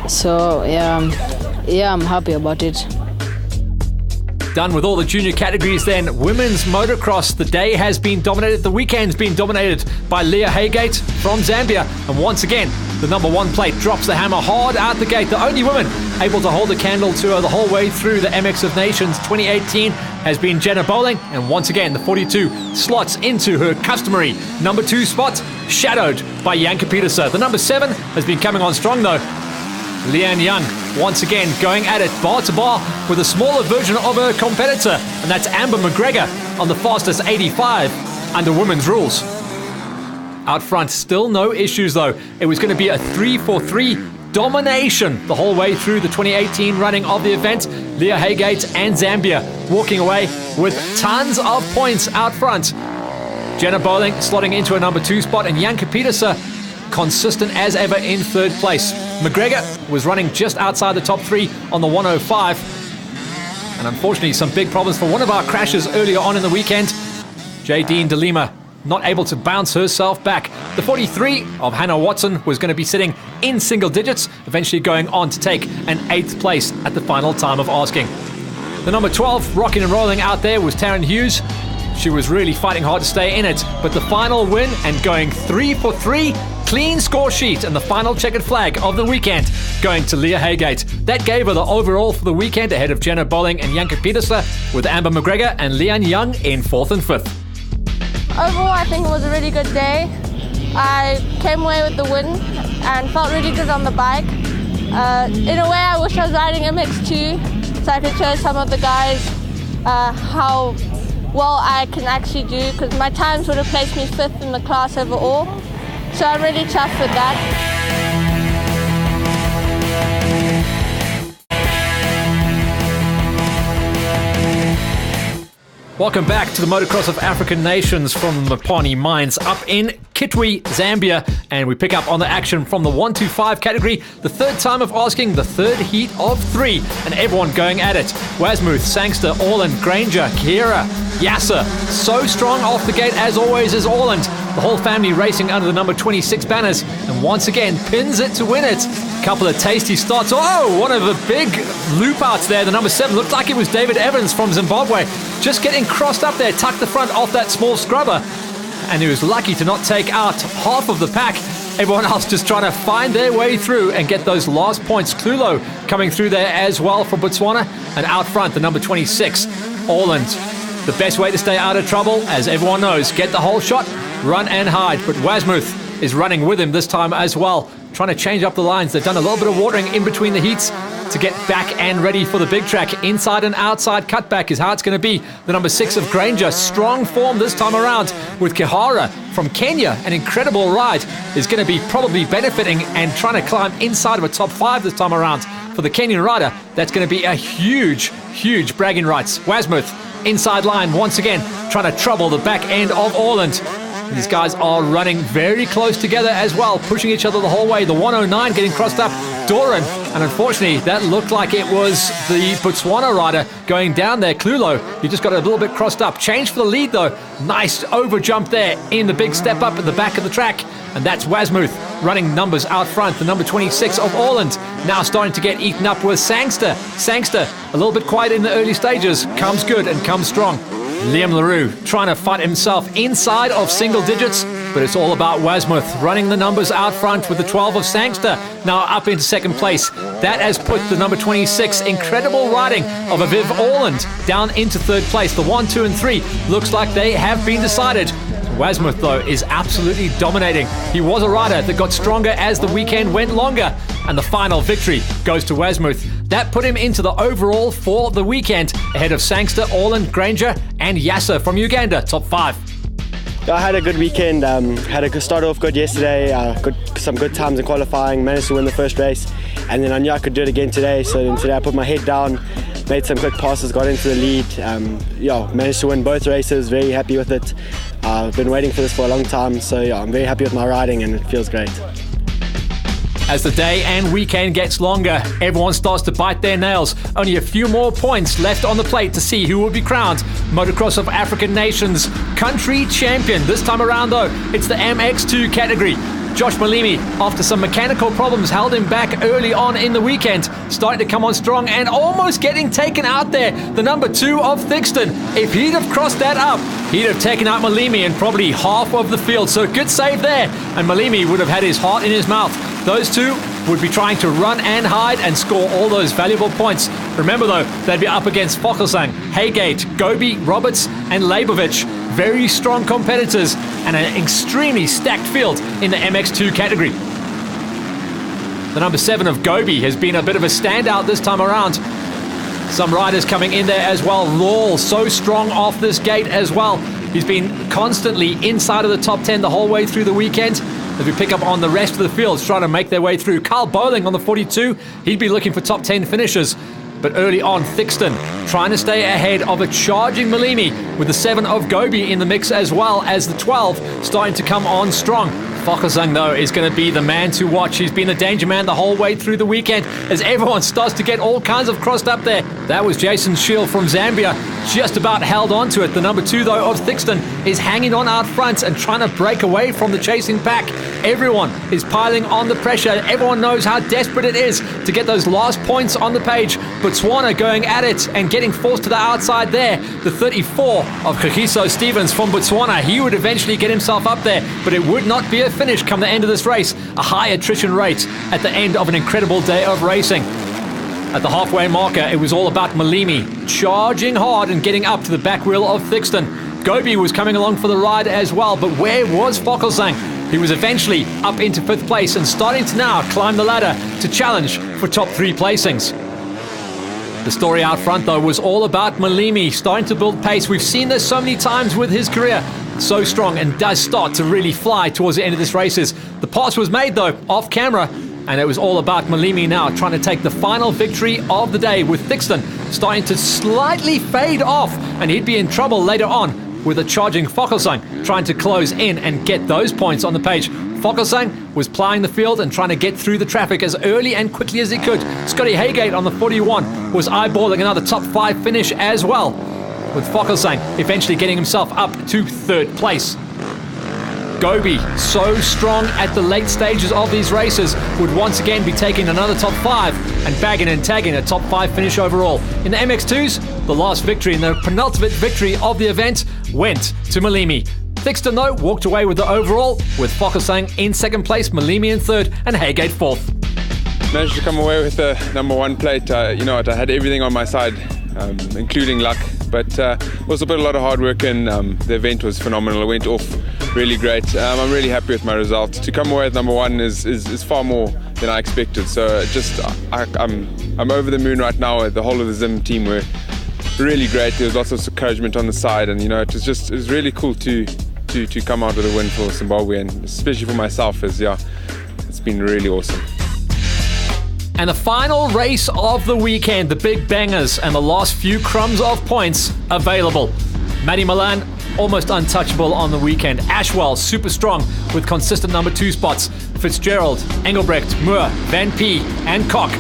so yeah, I'm happy about it. Done with all the junior categories then. Women's motocross, the day has been dominated, the weekend's been dominated by Leah Haygate from Zambia. And once again, the number 1 plate drops the hammer hard out the gate. The only woman able to hold the candle to her the whole way through the MX of Nations 2018 has been Jenna Bowling. And once again, the 42 slots into her customary number 2 spot, shadowed by Janke Pieterse. The number 7 has been coming on strong though. Leanne Young, once again, going at it bar to bar with a smaller version of her competitor, and that's Amber McGregor on the fastest 85 under women's rules. Out front, still no issues though. It was going to be a 3-for-3 domination the whole way through the 2018 running of the event. Leah Haygate and Zambia walking away with tons of points out front. Jenna Bowling slotting into a number 2 spot, and Janke Pieterse consistent as ever in third place. McGregor was running just outside the top 3 on the 105. And unfortunately, some big problems for one of our crashes earlier on in the weekend. Jadine de Lima not able to bounce herself back. The 43 of Hannah Watson was going to be sitting in single digits, eventually going on to take an 8th place at the final time of asking. The number 12, rocking and rolling out there, was Taryn Hughes. She was really fighting hard to stay in it, but the final win and going 3 for 3, clean score sheet, and the final checkered flag of the weekend going to Leah Haygate. That gave her the overall for the weekend ahead of Jenna Bolling and Janke Pieterse, with Amber McGregor and Leanne Young in 4th and 5th. Overall, I think it was a really good day. I came away with the win and felt really good on the bike. In a way, I wish I was riding MX2 so I could show some of the guys how well I can actually do, because my times would have placed me 5th in the class overall. So I'm really chuffed with that. Welcome back to the Motocross of African Nations from the Mopani Mines up in Kitwe, Zambia. And we pick up on the action from the 125 category. The third time of asking, the third heat of 3. And everyone going at it. Wasmuth, Sangster, Orland, Granger, Kira, Yasser. So strong off the gate as always is Orland. The whole family racing under the number 26 banners. And once again pins it to win it. Couple of tasty starts. Oh, one of the big loop outs there. The number 7 looked like it was David Evans from Zimbabwe. Just getting crossed up there, tucked the front off that small scrubber. And he was lucky to not take out half of the pack. Everyone else just trying to find their way through and get those last points. Clulo coming through there as well for Botswana. And out front, the number 26, Orland. The best way to stay out of trouble, as everyone knows, get the whole shot, run and hide. But Wasmuth is running with him this time as well, trying to change up the lines. They've done a little bit of watering in between the heats to get back and ready for the big track. Inside and outside cutback is how it's going to be. The number 6 of Granger, strong form this time around with Kihara from Kenya. An incredible ride is going to be probably benefiting and trying to climb inside of a top 5 this time around. For the Kenyan rider, that's going to be a huge, huge bragging rights. Wasmuth, inside line once again, trying to trouble the back end of Orland. These guys are running very close together as well, pushing each other the whole way. The 109 getting crossed up, Doran. And unfortunately, that looked like it was the Botswana rider going down there, Clulo. He just got a little bit crossed up. Change for the lead, though. Nice over jump there in the big step up at the back of the track. And that's Wasmuth running numbers out front. The number 26 of Orland now starting to get eaten up with Sangster. Sangster, a little bit quiet in the early stages, comes good and comes strong. Liam LaRue trying to fight himself inside of single digits, but it's all about Wasmuth running the numbers out front with the 12 of Sangster now up into second place. That has put the number 26 incredible riding of Aviv Orland down into third place. The 1, 2 and 3 looks like they have been decided. Wasmuth, though, is absolutely dominating. He was a rider that got stronger as the weekend went longer, and the final victory goes to Wasmuth. That put him into the overall for the weekend, ahead of Sangster, Orland, Granger, and Yasser from Uganda, top 5. I had a good weekend. Had a start off good yesterday. Some good times in qualifying. Managed to win the first race, and then I knew I could do it again today. So then today I put my head down, made some quick passes, got into the lead. Managed to win both races. Very happy with it. I've been waiting for this for a long time. So I'm very happy with my riding, and it feels great. As the day and weekend gets longer, everyone starts to bite their nails. Only a few more points left on the plate to see who will be crowned Motocross of African Nations country champion. This time around, though, it's the MX2 category. Josh Malimi, after some mechanical problems, held him back early on in the weekend, starting to come on strong and almost getting taken out there. The number 2 of Thixton. If he'd have crossed that up, he'd have taken out Malimi and probably half of the field. So good save there. And Malimi would have had his heart in his mouth. Those two would be trying to run and hide and score all those valuable points. Remember, though, they'd be up against Fokelsang, Haygate, Gobi, Roberts, and Leibovich. Very strong competitors and an extremely stacked field in the MX2 category. The number 7 of Gobi has been a bit of a standout this time around. Some riders coming in there as well. Lawl, so strong off this gate as well. He's been constantly inside of the top 10 the whole way through the weekend. As we pick up on the rest of the fields trying to make their way through. Carl Bowling on the 42. He'd be looking for top 10 finishes. But early on, Thixton trying to stay ahead of a charging Malimi with the 7 of Gobi in the mix, as well as the 12 starting to come on strong. Fokosang, though, is going to be the man to watch. He's been the danger man the whole way through the weekend as everyone starts to get all kinds of crossed up there. That was Jason Shield from Zambia. Just about held on to it. The number 2, though, of Thixton is hanging on out front and trying to break away from the chasing pack. Everyone is piling on the pressure. Everyone knows how desperate it is to get those last points on the page. Botswana going at it and getting forced to the outside there. The 34 of Kagiso Stevens from Botswana. He would eventually get himself up there, but it would not be a finish come the end of this race. A high attrition rate at the end of an incredible day of racing. At the halfway marker, it was all about Malimi charging hard and getting up to the back wheel of Thixton. Gobi was coming along for the ride as well, but where was Fokosang? He was eventually up into 5th place and starting to now climb the ladder to challenge for top 3 placings. The story out front, though, was all about Malimi starting to build pace. We've seen this so many times with his career. So strong and does start to really fly towards the end of this races. The pass was made, though, off camera, and it was all about Malimi now trying to take the final victory of the day, with Thixton starting to slightly fade off, and he'd be in trouble later on with a charging Fokosang trying to close in and get those points on the page. Fokosang was plying the field and trying to get through the traffic as early and quickly as he could. Scotty Haygate on the 41 was eyeballing another top 5 finish as well, with Fokosang eventually getting himself up to 3rd place. Gobi, so strong at the late stages of these races, would once again be taking another top 5 and bagging and tagging a top 5 finish overall. In the MX2s, the last victory and the penultimate victory of the event went to Malimi. Thixton, though, walked away with the overall, with Fokosang in 2nd place, Malimi in 3rd, and Haygate 4th. Managed to come away with the number 1 plate. You know what, I had everything on my side, including luck, but also put a lot of hard work in. The event was phenomenal. It went off really great. I'm really happy with my result. To come away with number 1 is far more than I expected. So I'm over the moon right now. The whole of the Zim team were really great. There was lots of encouragement on the side, and you know, it was really cool to come out with a win for Zimbabwe, and especially for myself, as it's been really awesome. And the final race of the weekend, the big bangers and the last few crumbs of points available. Matty Milan, almost untouchable on the weekend. Ashwell, super strong with consistent number 2 spots. Fitzgerald, Engelbrecht, Moore, Van P, and Koch,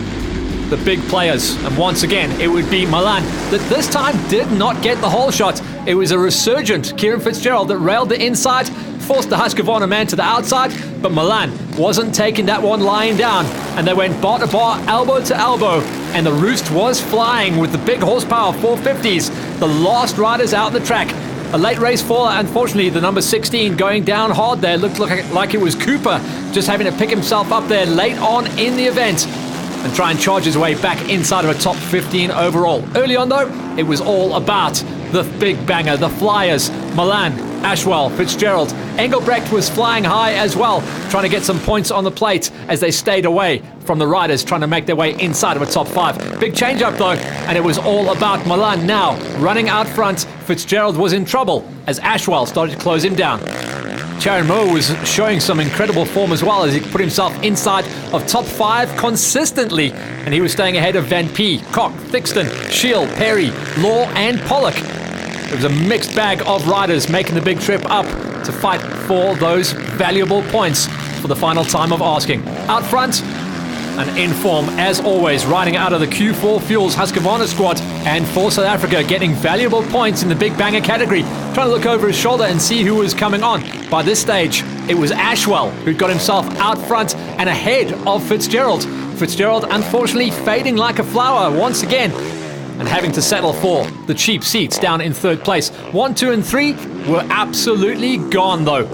the big players. And once again, it would be Milan that this time did not get the whole shot. It was a resurgent Kieran Fitzgerald that railed the inside, forced the Husqvarna man to the outside, but Milan wasn't taking that one lying down, and they went bar to bar, elbow to elbow, and the roost was flying with the big horsepower 450s, the last riders out the track. A late race faller, unfortunately, the number 16 going down hard there. Looked like it was Cooper just having to pick himself up there late on in the event and try and charge his way back inside of a top 15 overall. Early on, though, it was all about the big banger, the flyers. Milan, Ashwell, Fitzgerald. Engelbrecht was flying high as well, trying to get some points on the plate as they stayed away from the riders trying to make their way inside of a top 5. Big change up, though, and it was all about Milan now running out front. Fitzgerald was in trouble as Ashwell started to close him down. Charon Moore was showing some incredible form as well as he put himself inside of top 5 consistently, and he was staying ahead of Van P, Koch, Thixton, Shield, Perry, Law, and Pollock. It was a mixed bag of riders making the big trip up to fight for those valuable points for the final time of asking. Out front, and in form as always, riding out of the Q4 Fuels Husqvarna squad, and for South Africa getting valuable points in the big banger category, trying to look over his shoulder and see who was coming on. By this stage, it was Ashwell who'd got himself out front and ahead of Fitzgerald. Fitzgerald unfortunately fading like a flower once again and having to settle for the cheap seats down in 3rd place. 1, 2, and 3 were absolutely gone, though.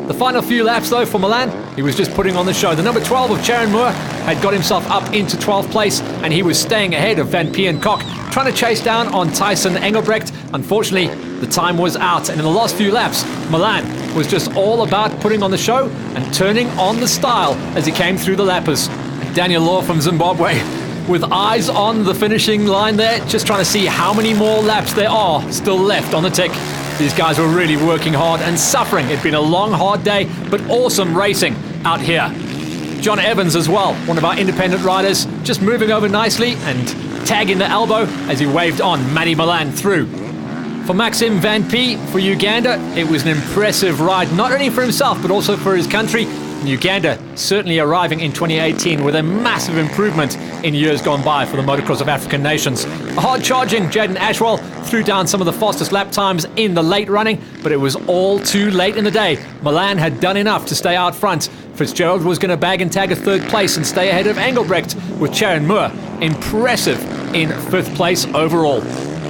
The final few laps, though, for Milan, he was just putting on the show. The number 12 of Charon Moore had got himself up into 12th place, and he was staying ahead of Van P and Koch, trying to chase down on Tyson Engelbrecht. Unfortunately, the time was out, and in the last few laps, Milan was just all about putting on the show and turning on the style as he came through the lappers. Daniel Law from Zimbabwe, with eyes on the finishing line there, just trying to see how many more laps there are still left on the tick. These guys were really working hard and suffering. It'd been a long, hard day, but awesome racing out here. John Evans as well, one of our independent riders, just moving over nicely and tagging the elbow as he waved on Matty Milan through. For Maxim Van P for Uganda, it was an impressive ride, not only for himself, but also for his country. And Uganda certainly arriving in 2018 with a massive improvement in years gone by for the Motocross of African Nations. A hard-charging Jaden Ashwell threw down some of the fastest lap times in the late running, but it was all too late in the day. Milan had done enough to stay out front. Fitzgerald was going to bag and tag a third place and stay ahead of Engelbrecht, with Sharon Moore impressive in fifth place overall.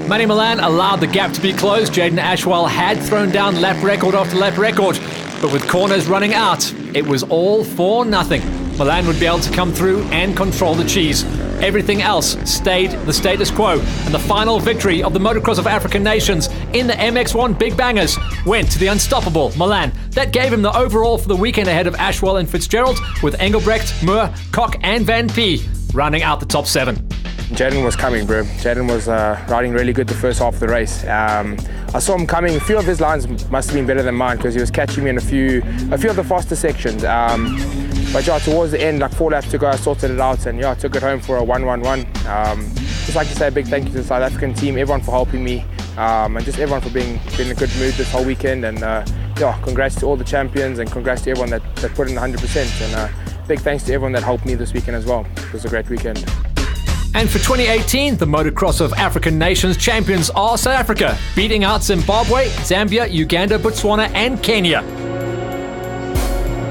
Manny Milan allowed the gap to be closed. Jaden Ashwell had thrown down lap record after lap record, but with corners running out, it was all for nothing. Milan would be able to come through and control the cheese. Everything else stayed the status quo, and the final victory of the Motocross of African Nations in the MX1 Big Bangers went to the unstoppable Milan. That gave him the overall for the weekend ahead of Ashwell and Fitzgerald, with Engelbrecht, Moore, Koch and Van P rounding out the top 7. Jaden was coming, bro. Jaden was riding really good the first half of the race. I saw him coming. A few of his lines must have been better than mine because he was catching me in a few of the faster sections. But yeah, towards the end, like 4 laps to go, I sorted it out and yeah, I took it home for a 1-1-1. Just like to say a big thank you to the South African team, everyone for helping me, and just everyone for being in a good mood this whole weekend. And yeah, congrats to all the champions and congrats to everyone that put in 100%. And big thanks to everyone that helped me this weekend as well. It was a great weekend. And for 2018, the Motocross of African Nations champions are South Africa, beating out Zimbabwe, Zambia, Uganda, Botswana and Kenya.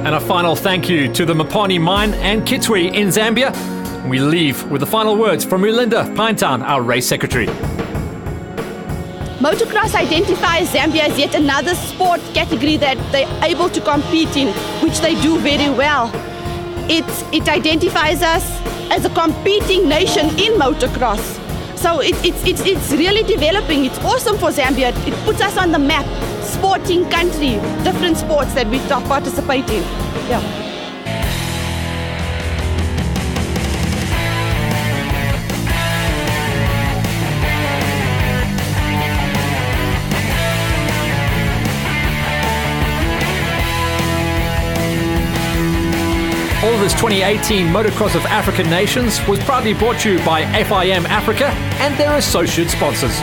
And a final thank you to the Mopani Mine and Kitwe in Zambia. We leave with the final words from Melinda Pinetown, our race secretary. Motocross identifies Zambia as yet another sport category that they're able to compete in, which they do very well. It identifies us as a competing nation in motocross. So it's really developing. It's awesome for Zambia. It puts us on the map, sporting country, different sports that we participate in. Yeah. All this 2018 Motocross of African Nations was proudly brought to you by FIM Africa and their associate sponsors.